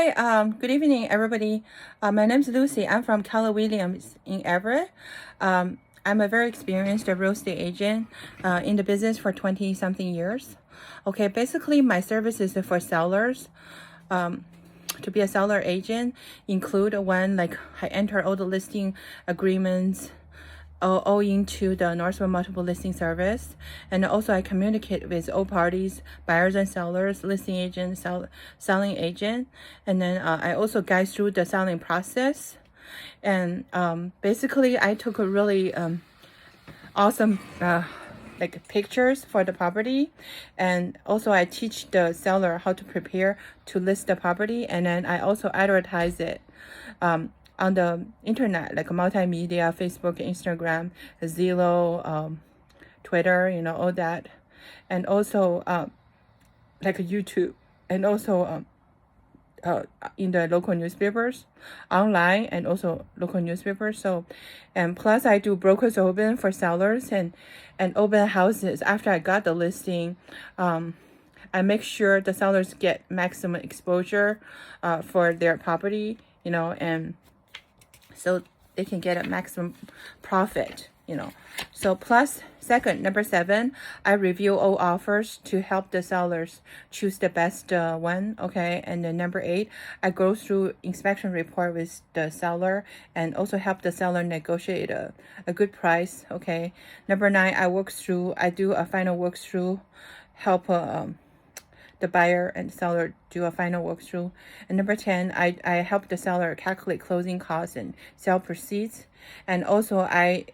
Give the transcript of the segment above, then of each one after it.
Hi, good evening, everybody. My name is Lucy. I'm from Keller Williams in Everett. I'm a very experienced real estate agent in the business for 20-something years. Okay, basically my services for sellers. To be a seller agent include when I enter all the listing agreements all into the Northwell Multiple Listing Service, and also I communicate with all parties, buyers and sellers, listing agent, selling agent, and then I also guide through the selling process. And basically I took a really awesome pictures for the property, and also I teach the seller how to prepare to list the property, and then I also advertise it on the internet, like multimedia, Facebook, Instagram, Zillow, Twitter, all that, and also like YouTube, and also in the local newspapers, online, and also local newspapers. So, and plus I do brokers open for sellers and open houses after I got the listing. I make sure the sellers get maximum exposure for their property, and so they can get a maximum profit, So plus number 7, I review all offers to help the sellers choose the best one, okay? And then number 8, I go through inspection report with the seller and also help the seller negotiate a good price, okay? Number 9, I do a final walkthrough, help the buyer and seller do a final walkthrough. And number 10, I help the seller calculate closing costs and sale proceeds. And also I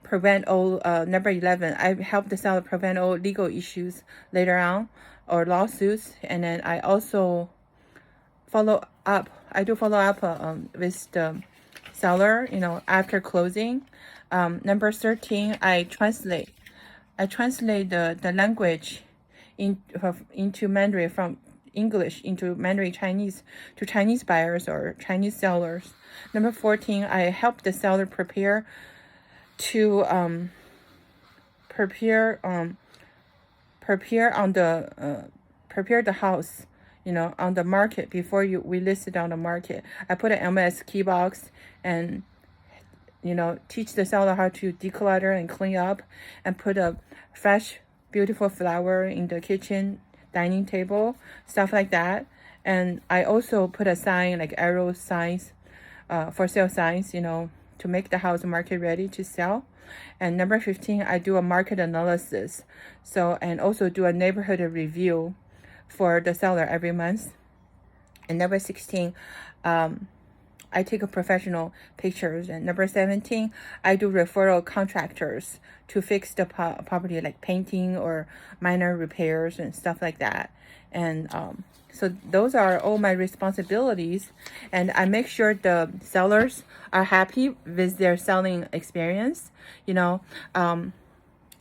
prevent all, number 11, I help the seller prevent all legal issues later on or lawsuits. And then I also follow up with the seller, after closing. Number 13, I translate the language into Mandarin, from English into Mandarin Chinese to Chinese buyers or Chinese sellers. Number 14, I help the seller prepare the house, on the market before we list it on the market. I put an MLS key box and teach the seller how to declutter and clean up, and put a fresh beautiful flower in the kitchen dining table, stuff like that. And I also put a sign, like arrow signs, for sale signs, to make the house market ready to sell. And number 15, I do a market analysis, and also do a neighborhood review for the seller every month. And number 16, I take professional pictures. And number 17, I do referral contractors to fix the property, like painting or minor repairs and stuff like that. And so those are all my responsibilities, and I make sure the sellers are happy with their selling experience,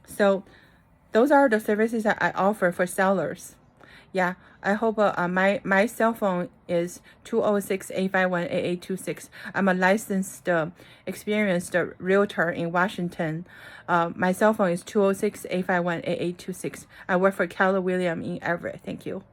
so those are the services that I offer for sellers. Yeah, I hope my cell phone is 206-851-8826. I'm a licensed, experienced realtor in Washington. My cell phone is 206-851-8826. I work for Keller Williams in Everett. Thank you.